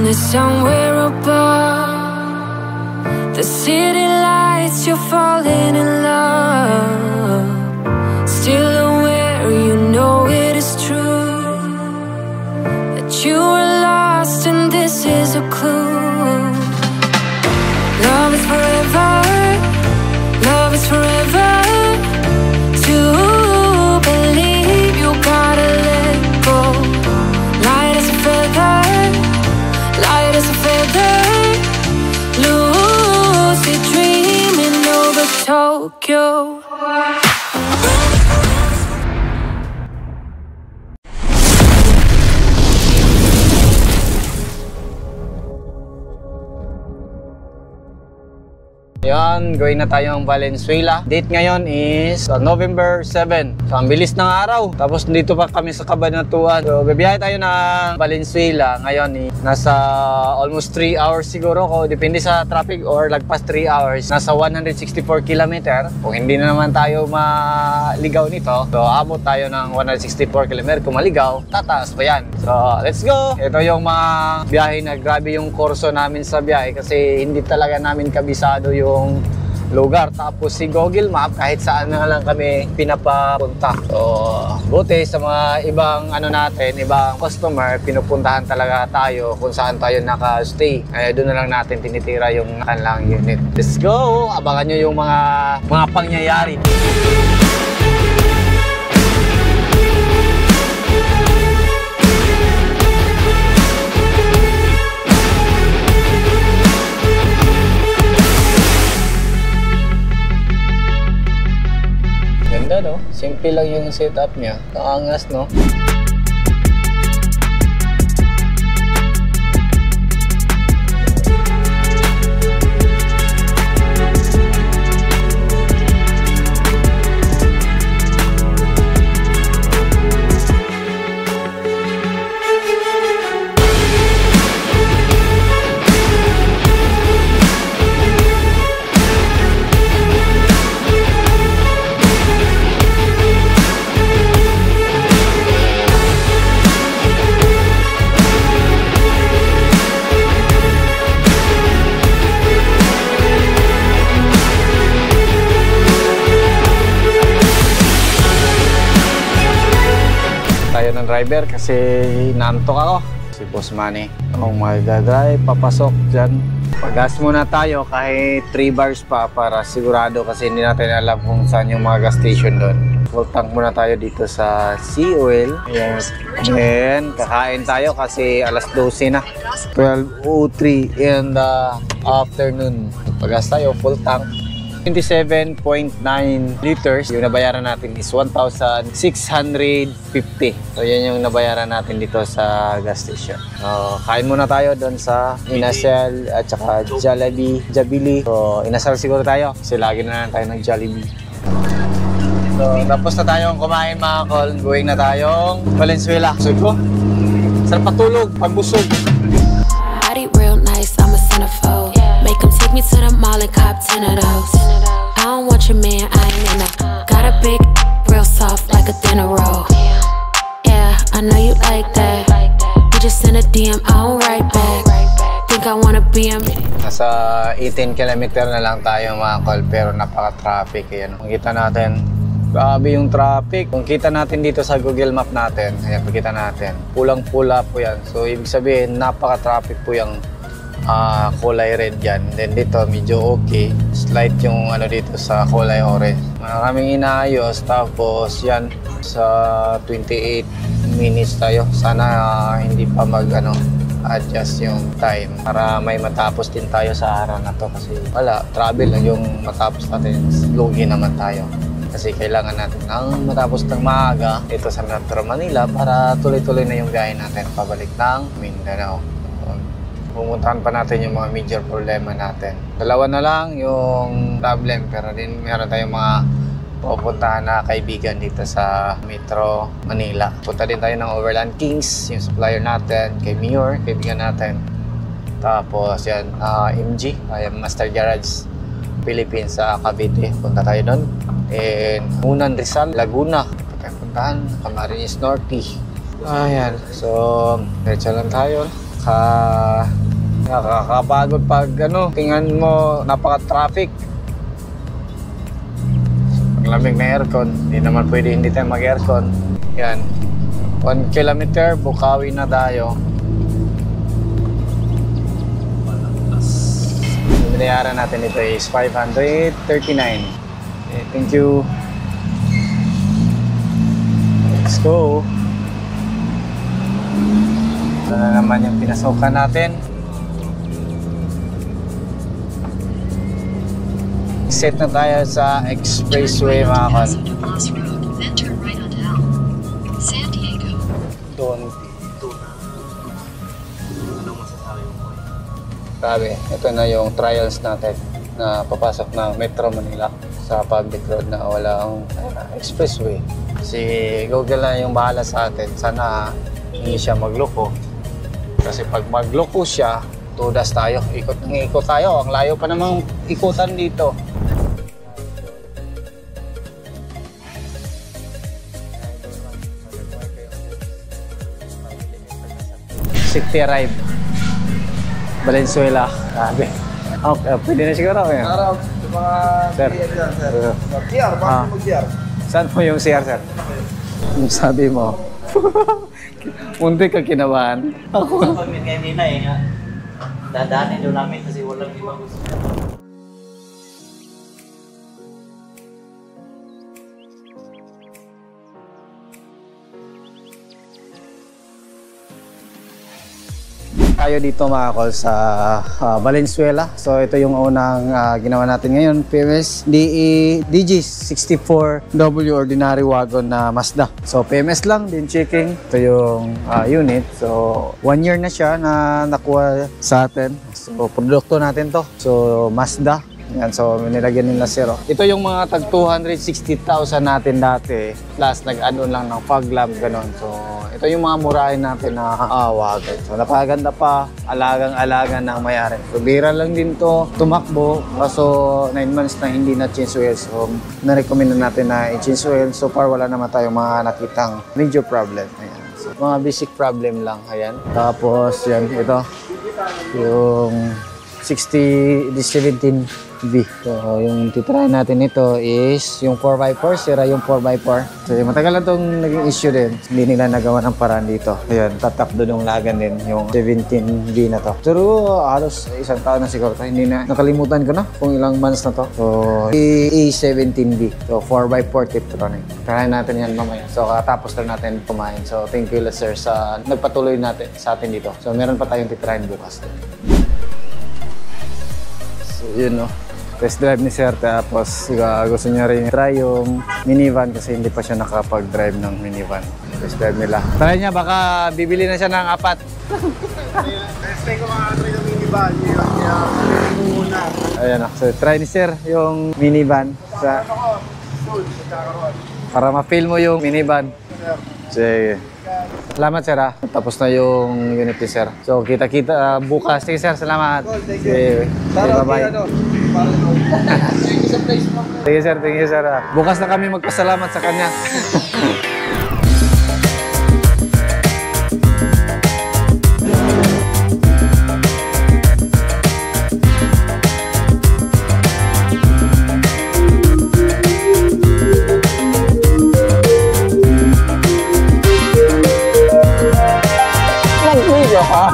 Somewhere above the city lights, you're falling in love. Still aware, you know it is true that you were lost and this is a clue. Love is forever, love is forever. To believe you gotta let go. Light as a feather, light as a feather, lucid dreaming over Tokyo. Yan, going na tayo ng Valenzuela. Date ngayon is November 7. So, ang bilis ng araw. Tapos dito pa kami sa Cabanatuan. So, bibiyahe tayo ng Valenzuela. Ngayon, nasa almost 3 hours siguro. Kung depende sa traffic or lagpas 3 hours. Nasa 164 km. Kung hindi na naman tayo maligaw nito, so abot tayo ng 164 km. Kung maligaw, tataas pa yan. So, let's go! Ito yung mga biyahe na grabe yung kurso namin sa biyahe kasi hindi talaga namin kabisado yung lugar. Tapos si Google Map kahit saan na lang kami pinapapunta. So, buti sa mga ibang ibang customer, pinupuntahan talaga tayo kung saan tayo naka-stay. Doon na lang natin tinitira yung kanilang unit. Let's go! Abangan nyo yung mga pangyayari. Ganda, no? Simple lang yung setup niya. Kaangas, no? Driver kasi nantok ako. Si Boss Manny ang magdadrive papasok dyan. Pag-gas muna tayo kahit 3 bars pa para sigurado kasi hindi natin alam kung saan yung mga gas station doon. Full tank muna tayo dito sa Sea Oil. Yes. And kakain tayo kasi alas 12 na. 12:03 in the afternoon. Pag-gas tayo full tank. 27.9 liters. Yung nabayaran natin is 1,650. So, yan yung nabayaran natin dito sa gas station. Kain muna tayo doon sa Inasal at saka Jabili. So, Inasal siguro tayo kasi lagi na lang tayo ng Jollibee. So, tapos na tayong kumain mga kol. Going na tayong Valenzuela. So, ko, sarap patulog, pagbusog. Body real nice, I'm a centerfold. Make them take me to the mall and cop 10 of those. I don't want your man, I ain't in a. Got a big, real soft like a dinner roll. Yeah, I know you like that. You just send a DM, I don't write back. Think I wanna be a man. Nasa 18 km na lang tayo mga kol, pero napaka-traffic. Ayan, makikita natin. Grabe yung traffic. Kung kita natin dito sa Google Map natin, ayan, makikita natin. Pulang-pula po yan. So, ibig sabihin, napaka-traffic po yung kulay red yan. Then dito medyo okay, slight yung dito sa kulay orange. Maraming inaayos. Tapos yan sa 28 minutes tayo. Sana hindi pa adjust yung time para may matapos din tayo sa araw na to kasi wala, travel lang yung matapos natin. Lugi naman tayo kasi kailangan natin ang matapos ng maaga dito sa Metro Manila para tuloy-tuloy na yung biyahe natin pabalik ng Mindanao. Pumuntahan pa natin yung mga major problema natin. Dalawa na lang yung problem pero din meron tayong mga pupuntahan na kaibigan dito sa Metro Manila. Punta din tayo ng Overland Kings, yung supplier natin, kay Mayor, kaibigan natin. Tapos yan, MG, Master Garage Philippines sa Cavite. Punta tayo doon. And Unan Rizal, Laguna. Puntahan, Camarines Norte. Ayan, so diretso lang tayo. Nakakapagod pag ano, tingnan mo, napaka-traffic. Paglamig na aircon, hindi naman pwede hindi tayo mag-aircon. Yan, 1 kilometer, Bukawi na tayo. Binayaran natin ito is 539. Okay, thank you. Let's go. Ito na naman yung pinasukan natin. Set na tayo sa expressway mga kon. Doon. Grabe, ito na yung trials natin na papasok na Metro Manila sa public road na walang expressway. Si Google na yung bahala sa atin. Sana hindi siya magloko. Kasi pag magloko siya, tudas tayo. Ikot tayo. Ang layo pa namang ikutan dito. City arrive. Valenzuela. Grabe. Okay, pwede na siguro. Araw, sa mga Sir. sir. CR, bakit mag-CR? Saan mo yung CR, sir? Yung sabi mo. Muntik ka kinabahan. Ako sa pag kanina dadaanin doon namin kasi walang ibang gusto. Tayo dito mga kol sa Valenzuela. So ito yung unang ginawa natin ngayon, PMS DE DG64W ordinary wagon na Mazda. So PMS lang din checking. Ito yung unit. So 1 year na siya na nakuha sa atin. So produkto natin to. So Mazda. Yan, so nilagyan nila zero. Ito yung mga tag 260,000 natin dati. Plus nag-add-on lang ng fog lamp, ganun. So ito yung mga murahin natin na wagon. So napakaganda pa, alagang-alaga ng mayari. So bira lang din to, tumakbo. Kaso 9 months na hindi na change oil. So na-recommend natin na i-change oil. So far wala naman tayong mga nakitang major problem. Ayan. So, mga basic problem lang. Ayan. Tapos yan, ito. Yung 17V. So, yung titry natin ito is yung 4x4, sira yung 4x4. So, matagal na itong naging issue din. Hindi nila nagawa ng paraan dito. Ayan, tatap doon yung lagan din, yung 17V na to. Pero halos isang taon na siguro. Hindi na, nakalimutan ko na kung ilang months na to. So, A17V. So, 4x4 Tiptronic. Try natin yan mamaya. So, katapos lang natin kumain. So, thank you sir sa nagpatuloy natin sa atin dito. So, meron pa tayong titryin bukas din. So, yun no. Test drive ni sir. Tapos gusto niya rin try yung minivan kasi hindi pa siya nakapag-drive ng minivan. Test drive nila. Try niya, baka bibili na siya ng 4. Test ko makakatry ng minivan. Muna. Ayan o. So, try ni sir yung minivan. Para ma-feel mo yung minivan. Sige. Salamat sir ha. Tapos na yung unit ni sir. So kita-kita bukas. Sige sir, salamat. Sige. Bye-bye. Sige sir, thank you sir. Bukas na kami magpasalamat sa kanya. Nag-video ka?